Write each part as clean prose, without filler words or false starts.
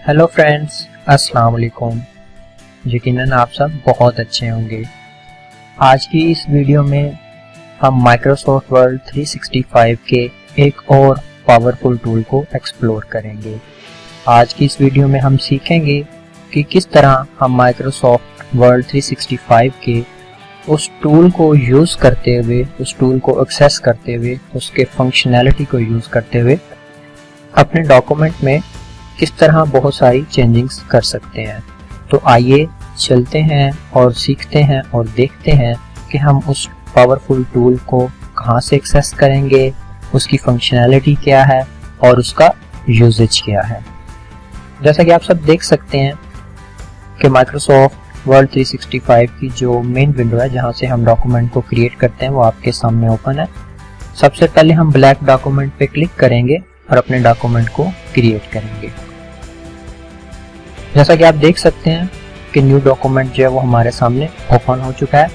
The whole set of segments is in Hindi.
हेलो फ्रेंड्स, अस्सलाम वालेकुम। यकीनन आप सब बहुत अच्छे होंगे। आज की इस वीडियो में हम माइक्रोसॉफ्ट वर्ड 365 के एक और पावरफुल टूल को एक्सप्लोर करेंगे। आज की इस वीडियो में हम सीखेंगे कि किस तरह हम माइक्रोसॉफ्ट वर्ड 365 के उस टूल को यूज़ करते हुए, उस टूल को एक्सेस करते हुए, उसके फंक्शनैलिटी को यूज़ करते हुए अपने डॉक्यूमेंट में किस तरह बहुत सारी चेंजिंग्स कर सकते हैं। तो आइए चलते हैं और सीखते हैं और देखते हैं कि हम उस पावरफुल टूल को कहां से एक्सेस करेंगे, उसकी फंक्शनैलिटी क्या है और उसका यूजेज क्या है। जैसा कि आप सब देख सकते हैं कि माइक्रोसॉफ्ट वर्ड 365 की जो मेन विंडो है जहां से हम डॉक्यूमेंट को क्रिएट करते हैं वो आपके सामने ओपन है। सबसे पहले हम ब्लैंक डॉक्यूमेंट पे क्लिक करेंगे और अपने डॉक्यूमेंट को क्रिएट करेंगे। जैसा कि आप देख सकते हैं कि न्यू डॉक्यूमेंट जो है वो हमारे सामने ओपन हो चुका है।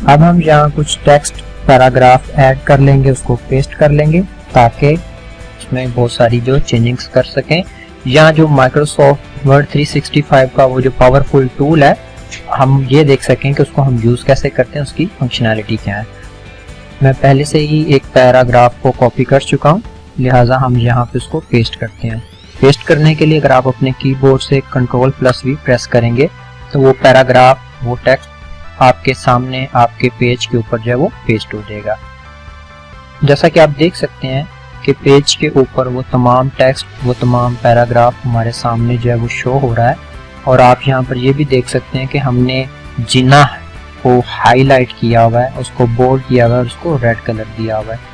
अब हम यहाँ कुछ टेक्स्ट पैराग्राफ ऐड कर लेंगे, उसको पेस्ट कर लेंगे ताकि उसमें बहुत सारी जो चेंजिंग्स कर सकें। यहाँ जो माइक्रोसॉफ्ट वर्ड 365 का वो जो पावरफुल टूल है, हम ये देख सकें कि उसको हम यूज़ कैसे करते हैं, उसकी फंक्शनैलिटी क्या है। मैं पहले से ही एक पैराग्राफ को कॉपी कर चुका हूँ, लिहाजा हम यहाँ पे उसको पेस्ट करते हैं। पेस्ट करने के लिए अगर आप अपने कीबोर्ड से Ctrl+V प्रेस करेंगे तो वो पैराग्राफ, वो टेक्स्ट आपके सामने आपके पेज के ऊपर जो है वो पेस्ट हो जाएगा। जैसा कि आप देख सकते हैं कि पेज के ऊपर वो तमाम टेक्स्ट, वो तमाम पैराग्राफ हमारे सामने जो है वो शो हो रहा है। और आप यहाँ पर ये भी देख सकते हैं कि हमने जिन्नाह को हाईलाइट किया हुआ है, उसको बोल्ड किया हुआ है, उसको रेड कलर दिया हुआ है।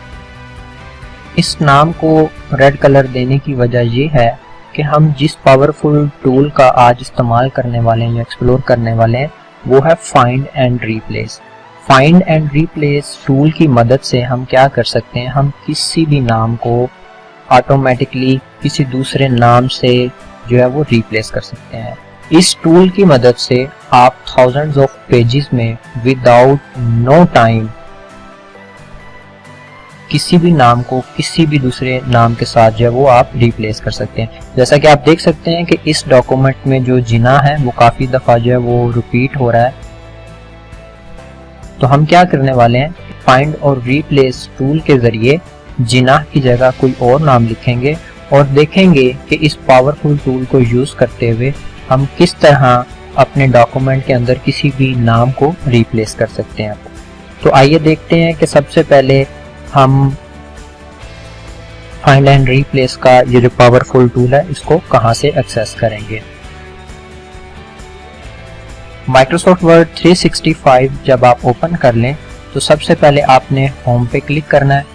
इस नाम को रेड कलर देने की वजह ये है कि हम जिस पावरफुल टूल का आज इस्तेमाल करने वाले हैं या एक्सप्लोर करने वाले हैं वो है find and replace. Find and replace tool की मदद से हम क्या कर सकते हैं, हम किसी भी नाम को ऑटोमेटिकली किसी दूसरे नाम से जो है वो रिप्लेस कर सकते हैं। इस टूल की मदद से आप थाउजेंड्स ऑफ पेजेस में विदाउट नो टाइम किसी भी नाम को किसी भी दूसरे नाम के साथ जो है वो आप रिप्लेस कर सकते हैं। जैसा कि आप देख सकते हैं कि इस डॉक्यूमेंट में जो जिन्नाह है वो काफी दफा जो है वो रिपीट हो रहा है। तो हम क्या करने वाले हैं, फाइंड और रिप्लेस टूल के जरिए जिन्नाह की जगह कोई और नाम लिखेंगे और देखेंगे कि इस पावरफुल टूल को यूज करते हुए हम किस तरह अपने डॉक्यूमेंट के अंदर किसी भी नाम को रिप्लेस कर सकते हैं। तो आइए देखते हैं कि सबसे पहले हम फाइंड एंड रिप्लेस का ये जो पावरफुल टूल है इसको कहां से एक्सेस करेंगे। माइक्रोसॉफ्ट वर्ड 365 जब आप ओपन कर लें तो सबसे पहले आपने होम पे क्लिक करना है।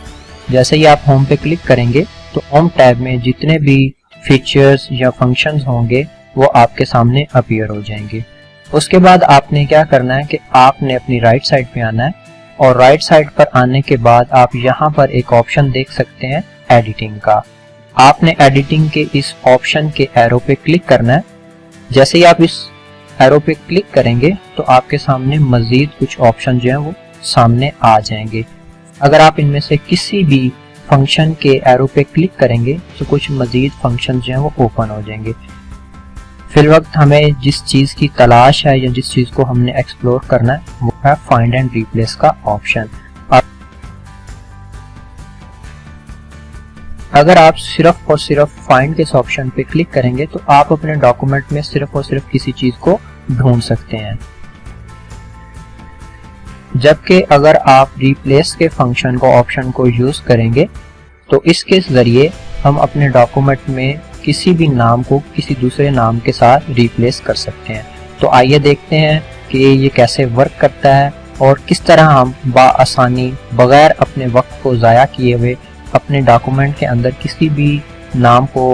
जैसे ही आप होम पे क्लिक करेंगे तो होम टैब में जितने भी फीचर्स या फंक्शंस होंगे वो आपके सामने अपीयर हो जाएंगे। उसके बाद आपने क्या करना है कि आपने अपनी राइट साइड पे आना है और राइट साइड पर आने के बाद आप यहाँ पर एक ऑप्शन देख सकते हैं एडिटिंग का। आपने एडिटिंग के इस ऑप्शन के एरो पे क्लिक करना है। जैसे ही आप इस एरो पे क्लिक करेंगे तो आपके सामने मजीद कुछ ऑप्शन जो है वो सामने आ जाएंगे। अगर आप इनमें से किसी भी फंक्शन के एरो पे क्लिक करेंगे तो कुछ मजीद फंक्शन जो है वो ओपन हो जाएंगे। फिर वक्त हमें जिस चीज की तलाश है या जिस चीज को हमने एक्सप्लोर करना है वो है फाइंड एंड रिप्लेस का ऑप्शन। अगर आप सिर्फ और सिर्फ फाइंड के इस ऑप्शन पे क्लिक करेंगे तो आप अपने डॉक्यूमेंट में सिर्फ और सिर्फ किसी चीज को ढूंढ सकते हैं, जबकि अगर आप रिप्लेस के फंक्शन को ऑप्शन को यूज करेंगे तो इसके जरिए हम अपने डॉक्यूमेंट में किसी भी नाम को किसी दूसरे नाम के साथ रिप्लेस कर सकते हैं। तो आइए देखते हैं कि ये कैसे वर्क करता है और किस तरह हम बआसानी बगैर अपने वक्त को ज़ाया किए हुए अपने डॉक्यूमेंट के अंदर किसी भी नाम को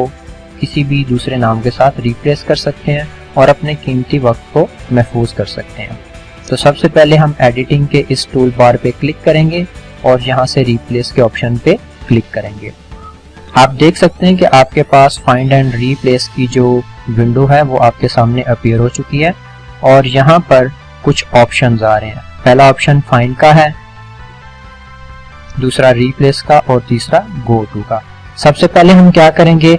किसी भी दूसरे नाम के साथ रिप्लेस कर सकते हैं और अपने कीमती वक्त को महफूज कर सकते हैं। तो सबसे पहले हम एडिटिंग के इस टूल बार पे क्लिक करेंगे और यहाँ से रिप्लेस के ऑप्शन पे क्लिक करेंगे। आप देख सकते हैं कि आपके पास फाइंड एंड रिप्लेस की जो विंडो है वो आपके सामने अपीयर हो चुकी है और यहाँ पर कुछ ऑप्शंस आ रहे हैं। पहला ऑप्शन फाइंड का है, दूसरा रिप्लेस का और तीसरा गो टू का। सबसे पहले हम क्या करेंगे,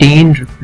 15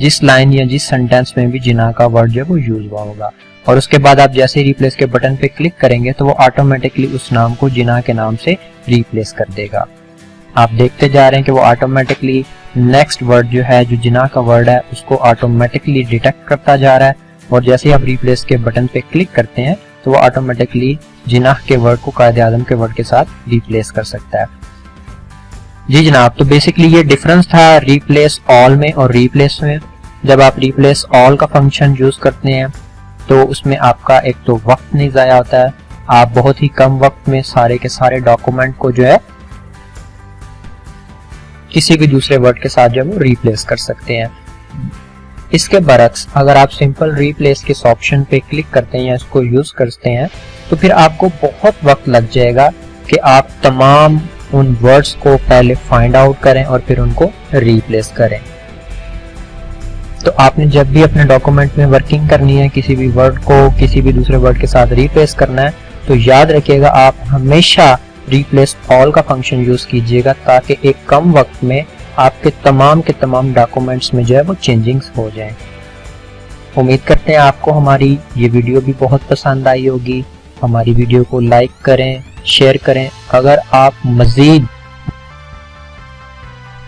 जिस लाइन या जिस सेंटेंस में भी जिना का वर्ड जो है वो यूज हुआ होगा। और उसके बाद आप जैसे रिप्लेस के बटन पे क्लिक करेंगे तो वो ऑटोमेटिकली उस नाम को जिना के नाम से रिप्लेस कर देगा। आप देखते जा रहे हैं कि वो ऑटोमेटिकली नेक्स्ट वर्ड जो है, जो जिना का वर्ड है, उसको ऑटोमेटिकली डिटेक्ट करता जा रहा है। और जैसे ही आप रिप्लेस के बटन पे क्लिक करते हैं तो वो ऑटोमेटिकली जिना के वर्ड को कायदे आज़म के वर्ड के साथ रिप्लेस कर सकता है। जी जनाब, तो बेसिकली ये डिफरेंस था रिप्लेस ऑल में और रिप्लेस में। जब आप रिप्लेस ऑल का फंक्शन यूज करते हैं तो उसमें आपका एक तो वक्त नहीं ज़ाया होता है, आप बहुत ही कम वक्त में सारे के सारे डॉक्यूमेंट को जो है किसी भी दूसरे वर्ड के साथ जो है वो रिप्लेस कर सकते हैं। इसके बरक्स अगर आप सिंपल रिप्लेस के ऑप्शन पे क्लिक करते हैं या इसको यूज करते हैं तो फिर आपको बहुत वक्त लग जाएगा कि आप तमाम उन वर्ड्स को पहले फाइंड आउट करें और फिर उनको रिप्लेस करें। तो आपने जब भी अपने डॉक्यूमेंट में वर्किंग करनी है, किसी भी वर्ड को किसी भी दूसरे वर्ड के साथ रिप्लेस करना है, तो याद रखिएगा आप हमेशा रिप्लेस ऑल का फंक्शन यूज कीजिएगा ताकि एक कम वक्त में आपके के तमाम डॉक्यूमेंट्स में जो है वो चेंजिंग्स हो जाएं। उम्मीद करते हैं आपको हमारी ये वीडियो भी बहुत पसंद आई होगी। हमारी वीडियो को लाइक करें, शेयर करें। अगर आप मजीद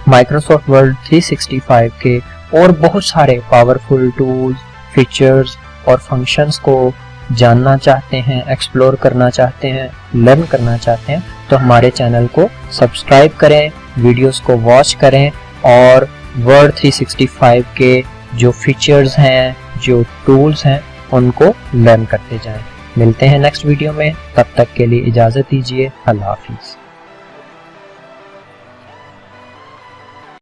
माइक्रोसॉफ्ट वर्ड 365 के और बहुत सारे पावरफुल टूल्स, फीचर्स और फंक्शंस को जानना चाहते हैं, एक्सप्लोर करना चाहते हैं, लर्न करना चाहते हैं, तो हमारे चैनल को सब्सक्राइब करें, वीडियोस को वॉच करें और वर्ड 365 के जो फीचर्स हैं, जो टूल्स हैं, उनको लर्न करते जाएं। मिलते हैं नेक्स्ट वीडियो में, तब तक के लिए इजाज़त दीजिए। अल्लाह हाफिज़।